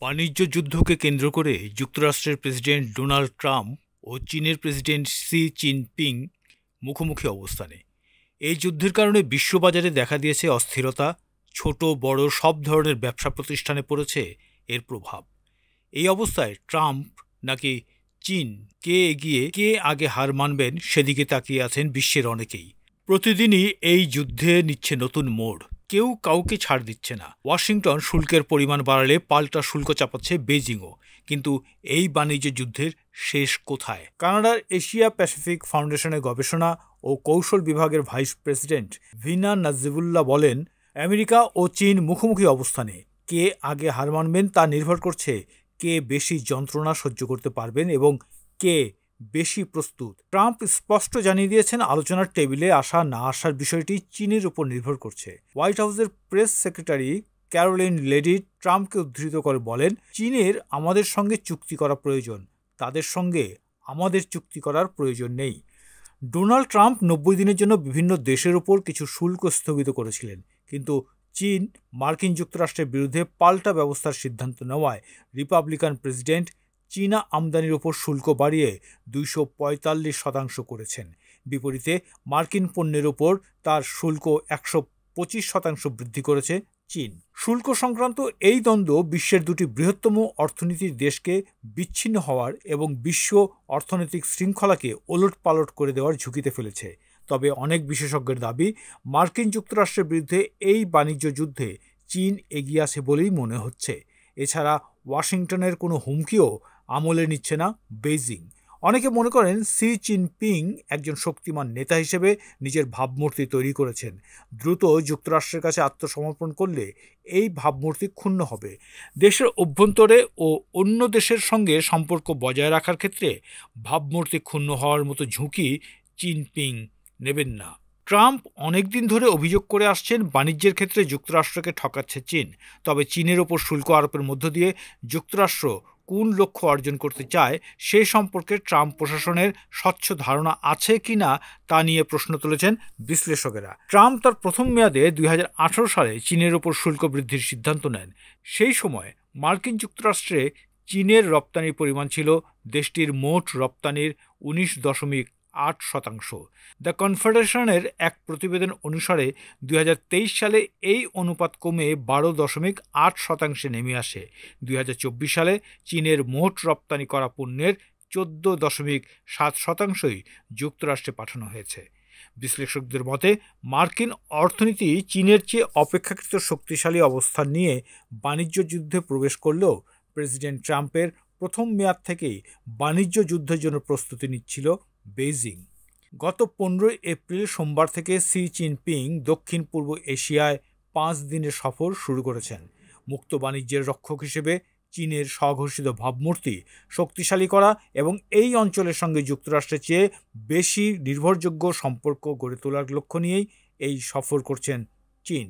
বাণিজ্য যুদ্ধকে কেন্দ্র করে যুক্তরাষ্ট্রের প্রেসিডেন্ট ডোনাল্ড ট্রাম্প ও চীনের প্রেসিডেন্ট শি জিনপিং মুখোমুখি অবস্থানে। এই যুদ্ধের কারণে বিশ্ববাজারে দেখা দিয়েছে অস্থিরতা, ছোট বড় সব ধরনের ব্যবসা প্রতিষ্ঠানে পড়েছে এর প্রভাব। এই অবস্থায় ট্রাম্প নাকি চীন কে এগিয়ে কে আগে হার মানবেন সেদিকে তাকিয়ে আছেন বিশ্বের অনেকেই। প্রতিদিনই এই যুদ্ধে নিচ্ছে নতুন মোড়, কেউ কাউকে ছাড় দিচ্ছে না। ওয়াশিংটন শুল্কের পরিমাণ বাড়ালে পাল্টা শুল্ক চাপাচ্ছে বেজিংও। কিন্তু এই বাণিজ্য যুদ্ধের শেষ কোথায়? কানাডার এশিয়া প্যাসিফিক ফাউন্ডেশনের গবেষণা ও কৌশল বিভাগের ভাইস প্রেসিডেন্ট ভিনা নাজিবুল্লাহ বলেন, আমেরিকা ও চীন মুখোমুখি অবস্থানে। কে আগে হার মানবেন তা নির্ভর করছে কে বেশি যন্ত্রণা সহ্য করতে পারবেন এবং কে বেশি প্রস্তুত। ট্রাম্প স্পষ্ট জানিয়ে দিয়েছেন, আলোচনার টেবিলে আসা না আসার বিষয়টি চীনের উপর নির্ভর করছে। হোয়াইট হাউসের প্রেস সেক্রেটারি ক্যারোলিন লেডিট ট্রাম্পকে উদ্ধৃত করে বলেন, চীনের আমাদের সঙ্গে চুক্তি করা প্রয়োজন, তাদের সঙ্গে আমাদের চুক্তি করার প্রয়োজন নেই। ডোনাল্ড ট্রাম্প 90 দিনের জন্য বিভিন্ন দেশের উপর কিছু শুল্ক স্থগিত করেছিলেন, কিন্তু চীন মার্কিন যুক্তরাষ্ট্রের বিরুদ্ধে পাল্টা ব্যবস্থার সিদ্ধান্ত নেওয়ায় রিপাবলিকান প্রেসিডেন্ট চীনা আমদানির ওপর শুল্ক বাড়িয়ে 245% করেছেন। বিপরীতে মার্কিন পণ্যের ওপর তার শুল্ক 125% বৃদ্ধি করেছে চীন। শুল্ক সংক্রান্ত এই দ্বন্দ্ব বিশ্বের দুটি বৃহত্তম অর্থনীতির দেশকে বিচ্ছিন্ন হওয়ার এবং বিশ্ব অর্থনৈতিক শৃঙ্খলাকে ওলটপালট করে দেওয়ার ঝুঁকিতে ফেলেছে। তবে অনেক বিশেষজ্ঞের দাবি, মার্কিন যুক্তরাষ্ট্রের বিরুদ্ধে এই বাণিজ্য যুদ্ধে চীন এগিয়ে আছে বলেই মনে হচ্ছে। এছাড়া ওয়াশিংটনের কোনো হুমকিও আমলে নিচ্ছে না বেইজিং। অনেকে মনে করেন শি জিনপিং একজন শক্তিমান নেতা হিসেবে নিজের ভাবমূর্তি তৈরি করেছেন। দ্রুত যুক্তরাষ্ট্রের কাছে আত্মসমর্পণ করলে এই ভাবমূর্তি ক্ষুণ্ণ হবে। দেশের অভ্যন্তরে ও অন্য দেশের সঙ্গে সম্পর্ক বজায় রাখার ক্ষেত্রে ভাবমূর্তি ক্ষুণ্ণ হওয়ার মতো ঝুঁকি জিনপিং নেবেন না। ট্রাম্প অনেকদিন ধরে অভিযোগ করে আসছেন, বাণিজ্যের ক্ষেত্রে যুক্তরাষ্ট্রকে ঠকাচ্ছে চীন। তবে চীনের ওপর শুল্ক আরোপের মধ্য দিয়ে যুক্তরাষ্ট্র কোন লক্ষ্য অর্জন করতে চায় সে সম্পর্কে ট্রাম্প প্রশাসনের স্বচ্ছ ধারণা আছে কিনা তা নিয়ে প্রশ্ন তুলেছেন বিশ্লেষকেরা। ট্রাম্প তার প্রথম মেয়াদে 2018 সালে চীনের ওপর শুল্ক বৃদ্ধির সিদ্ধান্ত নেন। সেই সময় মার্কিন যুক্তরাষ্ট্রে চীনের রপ্তানির পরিমাণ ছিল দেশটির মোট রপ্তানির 19.8%। দ্য কনফেডারেশনের এক প্রতিবেদন অনুসারে 2023 সালে এই অনুপাত কমে 12.8% নেমে আসে। 2024 সালে চীনের মোট রপ্তানি করা পণ্যের 14.7%ই যুক্তরাষ্ট্রে পাঠানো হয়েছে। বিশ্লেষকদের মতে, মার্কিন অর্থনীতি চীনের চেয়ে অপেক্ষাকৃত শক্তিশালী অবস্থান নিয়ে বাণিজ্য যুদ্ধে প্রবেশ করলেও প্রেসিডেন্ট ট্রাম্পের প্রথম মেয়াদ থেকেই বাণিজ্য যুদ্ধের জন্য প্রস্তুতি নিচ্ছিল বেইজিং। গত 15 এপ্রিল সোমবার থেকে শি জিনপিং দক্ষিণ পূর্ব এশিয়ায় 5 দিনের সফর শুরু করেছেন। মুক্ত বাণিজ্যের রক্ষক হিসেবে চীনের স্বঘোষিত ভাবমূর্তি শক্তিশালী করা এবং এই অঞ্চলের সঙ্গে যুক্তরাষ্ট্রের চেয়ে বেশি নির্ভরযোগ্য সম্পর্ক গড়ে তোলার লক্ষ্য নিয়েই এই সফর করছেন চীন।